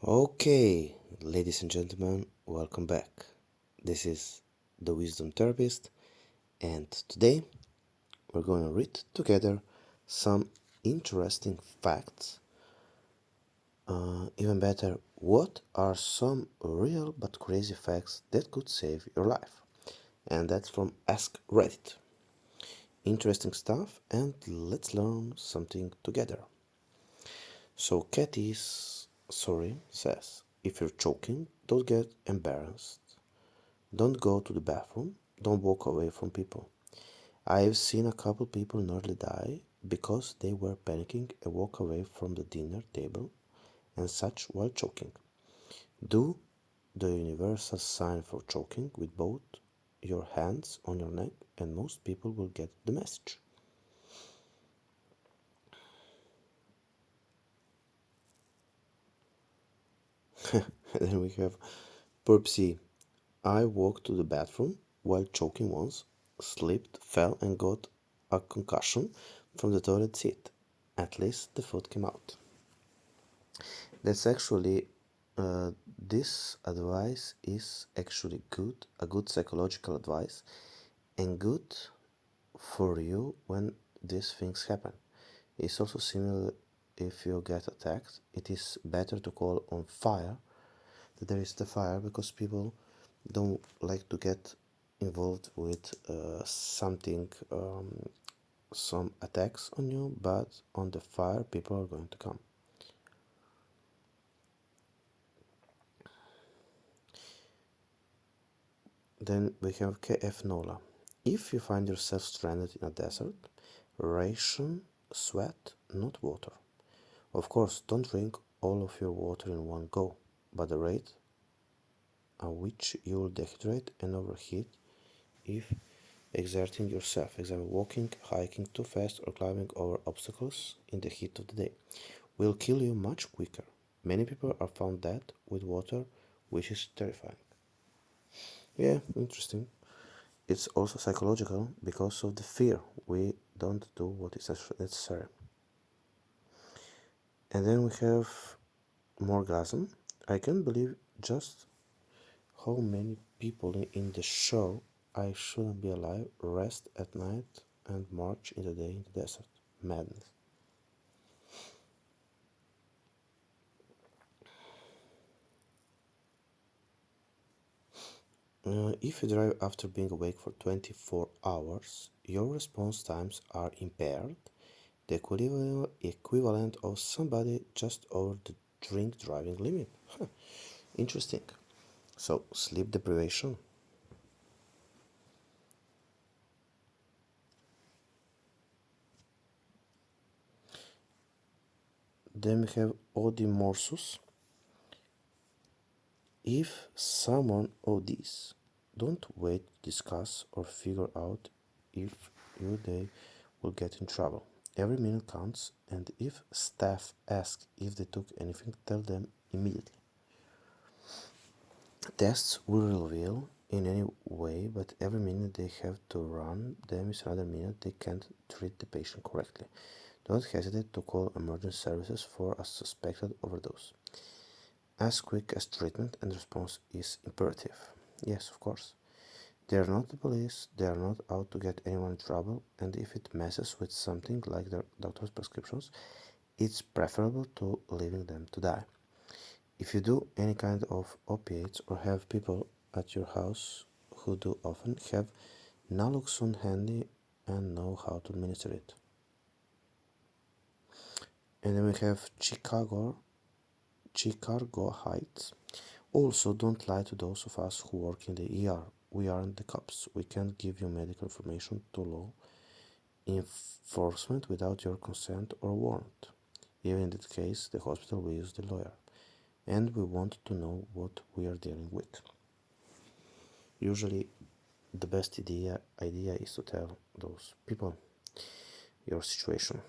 Okay, ladies and gentlemen, welcome back. This is the Wisdom Therapist, and today we're going to read together some interesting facts. Even better, what are some real but crazy facts that could save your life? And that's from Ask Reddit. Interesting stuff, and let's learn something together. So, Katie's sorry says, if you're choking, don't get embarrassed. Don't go to the bathroom. Don't walk away from people. I've seen a couple people nearly die because they were panicking and walk away from the dinner table and such while choking. Do the universal sign for choking with both your hands on your neck and most people will get the message. And then we have Purpsy. I walked to the bathroom while choking once, slipped, fell, and got a concussion from the toilet seat. At least the food came out. That's actually, this advice is actually good, a good psychological advice, and good for you when these things happen. It's also similar if you get attacked. It is better to call on fire that there is the fire because people don't like to get involved with some attacks on you, but on the fire people are going to come. Then we have KF Nola. If you find yourself stranded in a desert, ration sweat, not water. Of course, don't drink all of your water in one go, but the rate at which you will dehydrate and overheat if exerting yourself, example walking, hiking too fast, or climbing over obstacles in the heat of the day, will kill you much quicker. Many people are found dead with water, which is terrifying. Yeah, interesting. It's also psychological because of the fear. We don't do what is necessary. And then we have Morgasm. I can't believe just how many people in the show I shouldn't be alive rest at night and march in the day in the desert. Madness. If you drive after being awake for 24 hours, your response times are impaired, the equivalent of somebody just over the drink driving limit. Interesting. So, sleep deprivation. Then we have Odimorsus. If someone ODs, don't wait to discuss or figure out if they will get in trouble. Every minute counts, and if staff ask if they took anything, tell them immediately. Tests will reveal in any way, but every minute they have to run them is another minute they can't treat the patient correctly. Don't hesitate to call emergency services for a suspected overdose. As quick as treatment and response is imperative. Yes, of course. They are not the police, they are not out to get anyone in trouble, and if it messes with something like their doctor's prescriptions, it's preferable to leaving them to die. If you do any kind of opiates or have people at your house who do often, have naloxone handy and know how to administer it. And then we have Chicago Heights. Also, don't lie to those of us who work in the ER. We aren't the cops. We can't give you medical information to law enforcement without your consent or warrant. Even in that case, the hospital will use the lawyer. And we want to know what we are dealing with. Usually, the best idea is to tell those people your situation.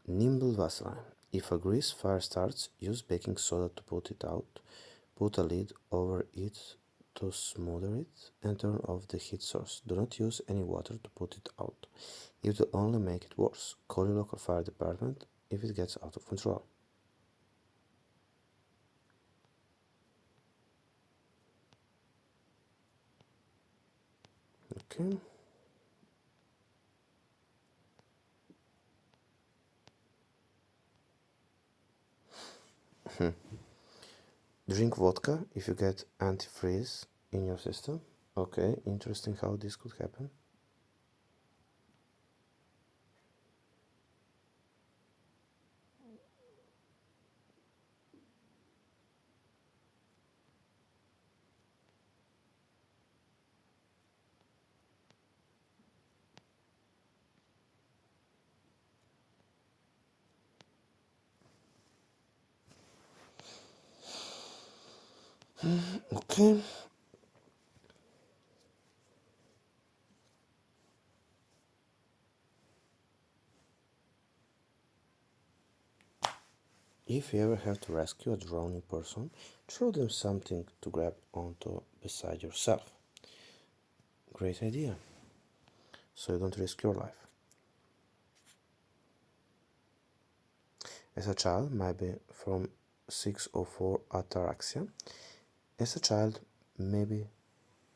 Nimble Vaseline. If a grease fire starts, use baking soda to put it out. Put a lid over it to smother it and turn off the heat source. Do not use any water to put it out. It will only make it worse. Call your local fire department if it gets out of control. Okay. Drink vodka if you get antifreeze in your system. Okay, interesting how this could happen. Okay. If you ever have to rescue a drowning person, throw them something to grab onto beside yourself. Great idea. So you don't risk your life. As a child, maybe from 604 ataraxia. As a child, maybe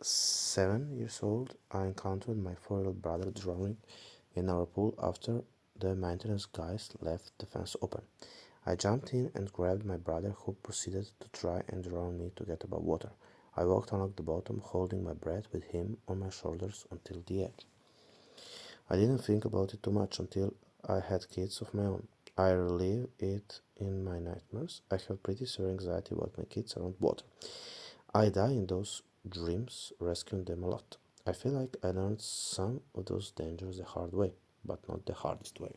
7 years old, I encountered my 4-year-old brother drowning in our pool after the maintenance guys left the fence open. I jumped in and grabbed my brother, who proceeded to try and drown me to get above water. I walked along the bottom, holding my breath with him on my shoulders until the edge. I didn't think about it too much until I had kids of my own. I relive it in my nightmares. I have pretty severe anxiety about my kids around water. I die in those dreams rescuing them a lot. I feel like I learned some of those dangers the hard way, but not the hardest way.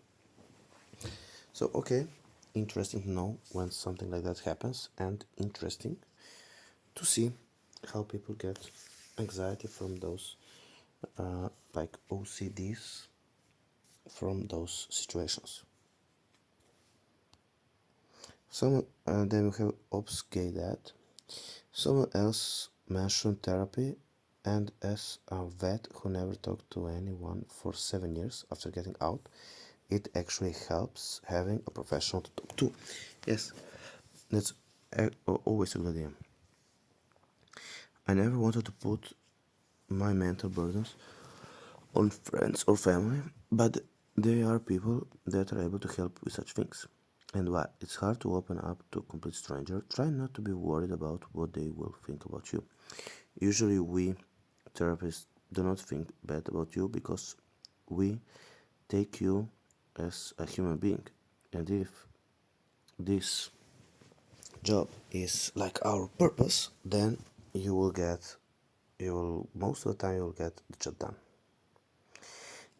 So, okay, interesting to know when something like that happens, and interesting to see how people get anxiety from those, like OCDs, from those situations. Then we have obfuscated. Someone else mentioned therapy, and as a vet who never talked to anyone for 7 years after getting out, it actually helps having a professional to talk to. Yes, that's always a good idea. I never wanted to put my mental burdens on friends or family, but there are people that are able to help with such things. And while it's hard to open up to a complete stranger, try not to be worried about what they will think about you. Usually, we therapists do not think bad about you because we take you as a human being. And if this job is like our purpose, then most of the time, you will get the job done.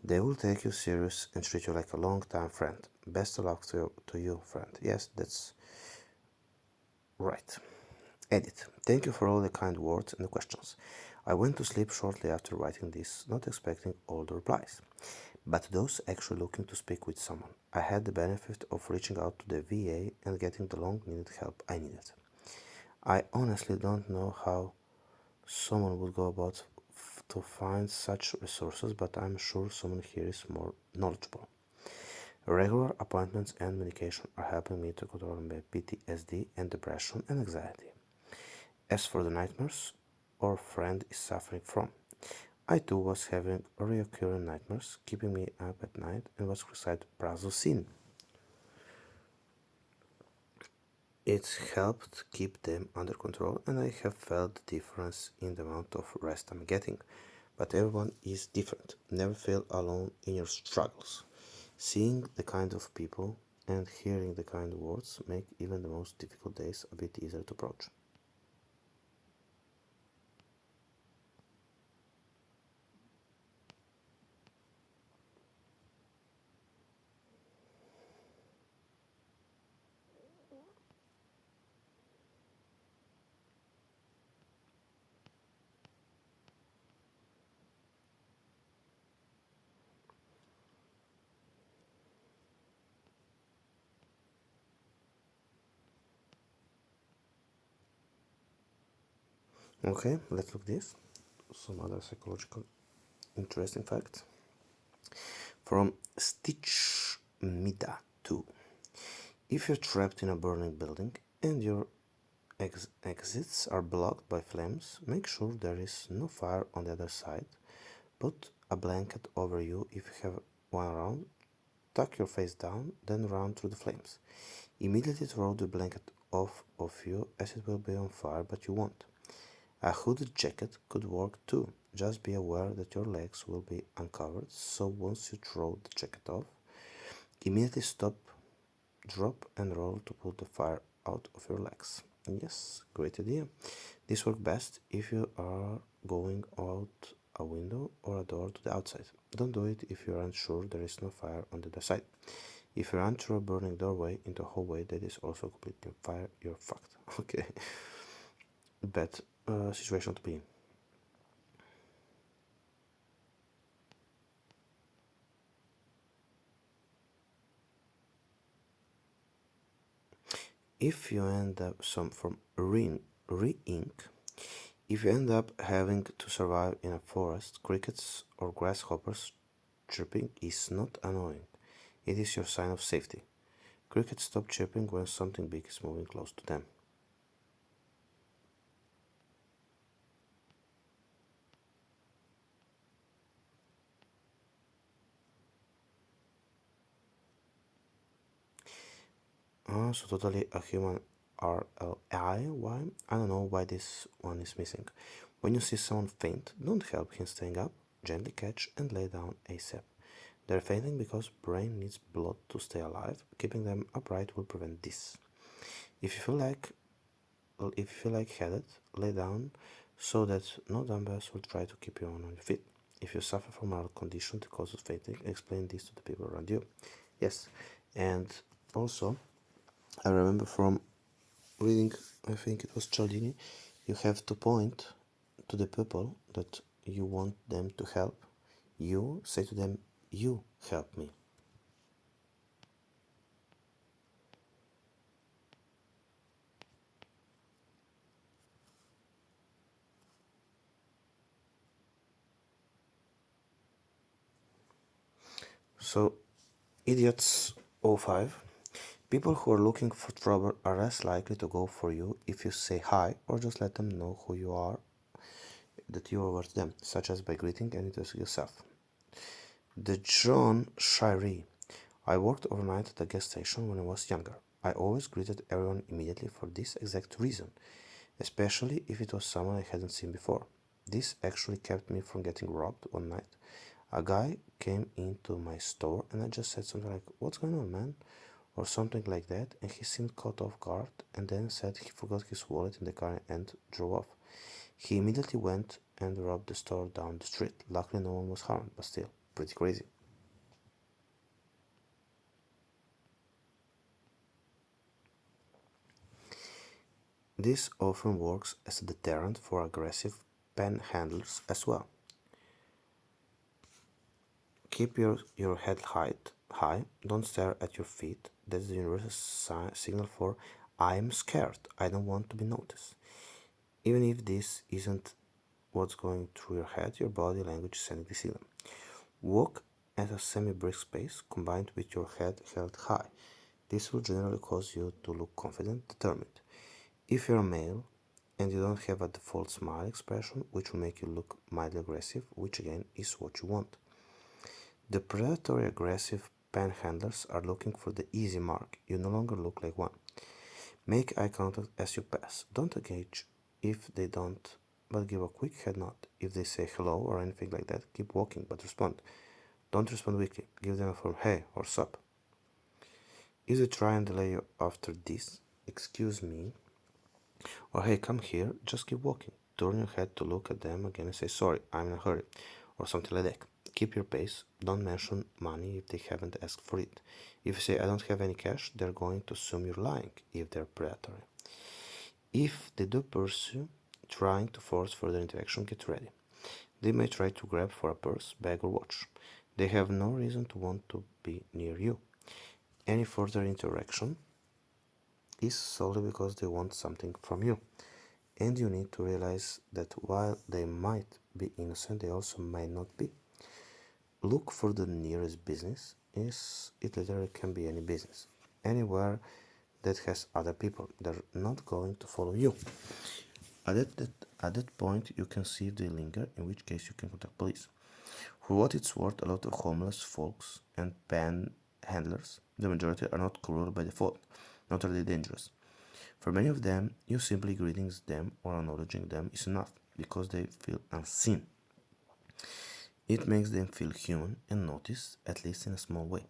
They will take you serious and treat you like a long-time friend. Best of luck to you, friend. Yes, that's right. Edit. Thank you for all the kind words and the questions. I went to sleep shortly after writing this, not expecting all the replies, but those actually looking to speak with someone. I had the benefit of reaching out to the VA and getting the long needed help I needed. I honestly don't know how someone would go about to find such resources, but I'm sure someone here is more knowledgeable. Regular appointments and medication are helping me to control my PTSD and depression and anxiety. As for the nightmares our friend is suffering from, I too was having recurring nightmares, keeping me up at night, and was prescribed prazosin. It's helped keep them under control, and I have felt the difference in the amount of rest I'm getting. But everyone is different. Never feel alone in your struggles. Seeing the kind of people and hearing the kind words make even the most difficult days a bit easier to approach. Okay, let's look this. Some other psychological interesting facts from Stitch Mida 2. If you're trapped in a burning building and your exits are blocked by flames, make sure there is no fire on the other side. Put a blanket over you if you have one around. Tuck your face down, then run through the flames. Immediately throw the blanket off of you as it will be on fire, but you won't. A hooded jacket could work too. Just be aware that your legs will be uncovered, so once you throw the jacket off, immediately stop, drop, and roll to put the fire out of your legs. Yes, great idea. This works best if you are going out a window or a door to the outside. Don't do it if you aren't sure there is no fire on the other side. If you run through a burning doorway into a hallway that is also completely on fire, you're fucked. Okay, bad situation to be in. If you end up some from re-ink, if you end up having to survive in a forest, crickets or grasshoppers chirping is not annoying. It is your sign of safety. Crickets stop chirping when something big is moving close to them. So totally a human RLI. Why? I don't know why this one is missing. When you see someone faint, don't help him staying up. Gently catch and lay down ASAP. They're fainting because brain needs blood to stay alive. Keeping them upright will prevent this. If you feel like headed, lay down so that no dumbbells will try to keep you on your feet. If you suffer from a condition that causes fainting, explain this to the people around you. Yes, and also I remember from reading, I think it was Cialdini, you have to point to the people that you want them to help. You say to them, you help me. So, idiots O5. People who are looking for trouble are less likely to go for you if you say hi or just let them know who you are, that you are worth them, such as by greeting and introducing yourself. The John Shirey. I worked overnight at a gas station when I was younger. I always greeted everyone immediately for this exact reason, especially if it was someone I hadn't seen before. This actually kept me from getting robbed one night. A guy came into my store and I just said something like, "What's going on, man?" or something like that, and he seemed caught off guard and then said he forgot his wallet in the car and drove off. He immediately went and robbed the store down the street. Luckily, no one was harmed, but still, pretty crazy. This often works as a deterrent for aggressive panhandlers as well. Keep your head high, don't stare at your feet. That's the universal signal for "I'm scared, I don't want to be noticed." Even if this isn't what's going through your head, your body language is sending the signal. Walk at a semi-brisk pace combined with your head held high. This will generally cause you to look confident, determined. If you're a male and you don't have a default smile expression, which will make you look mildly aggressive, which again is what you want. The predatory aggressive panhandlers are looking for the easy mark. You no longer look like one. Make eye contact as you pass. Don't engage if they don't, but give a quick head nod. If they say hello or anything like that, keep walking, but respond. Don't respond weakly. Give them a firm hey or sup. If they try and delay you after this, "Excuse me," or "Hey, come here," just keep walking. Turn your head to look at them again and say, "Sorry, I'm in a hurry," or something like that. Keep your pace. Don't mention money if they haven't asked for it. If you say, "I don't have any cash," they're going to assume you're lying if they're predatory. If they do pursue, trying to force further interaction, get ready. They may try to grab for a purse, bag, or watch. They have no reason to want to be near you. Any further interaction is solely because they want something from you. And you need to realize that while they might be innocent, they also might not be. Look for the nearest business. It literally can be any business. Anywhere that has other people. They're not going to follow you. At that point, you can see if they linger, in which case you can contact police. For what it's worth, a lot of homeless folks and panhandlers, the majority are not cruel by default, not really dangerous. For many of them, you simply greeting them or acknowledging them is enough because they feel unseen. It makes them feel human and noticed, at least in a small way.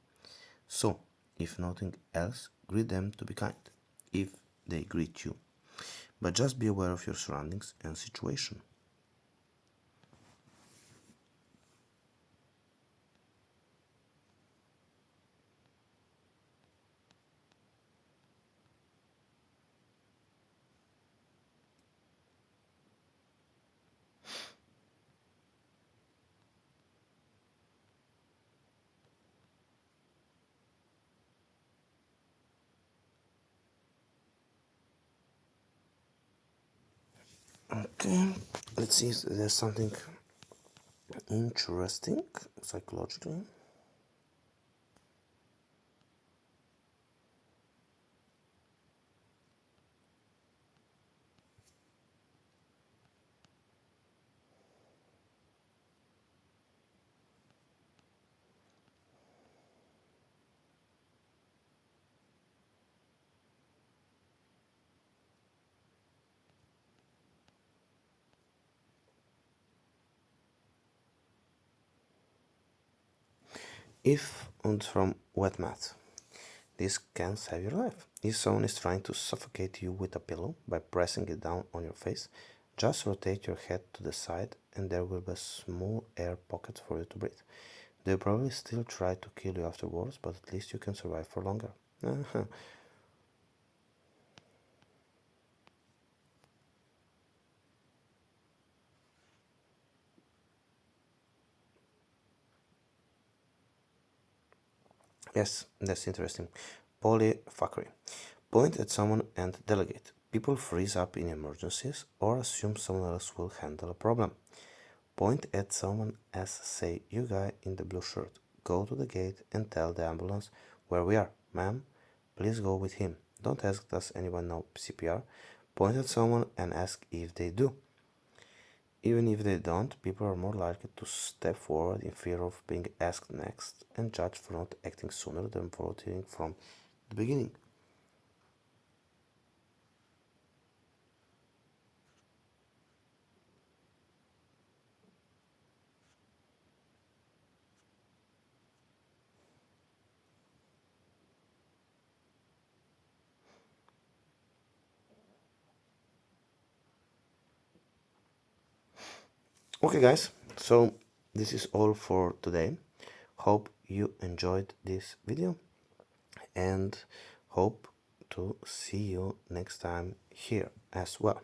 So, if nothing else, greet them to be kind, if they greet you. But just be aware of your surroundings and situation. Okay, let's see if there's something interesting psychologically. If and from wet mat. This can save your life. If someone is trying to suffocate you with a pillow by pressing it down on your face, just rotate your head to the side and there will be a small air pocket for you to breathe. They'll probably still try to kill you afterwards, but at least you can survive for longer. Yes, that's interesting. Polyfuckery. Point at someone and delegate. People freeze up in emergencies or assume someone else will handle a problem. Point at someone as say, you guy in the blue shirt. Go to the gate and tell the ambulance where we are. Ma'am, please go with him. Don't ask does anyone know CPR. Point at someone and ask if they do. Even if they don't, people are more likely to step forward in fear of being asked next and judged for not acting sooner than volunteering from the beginning. Okay, guys, so this is all for today. Hope you enjoyed this video and hope to see you next time here as well.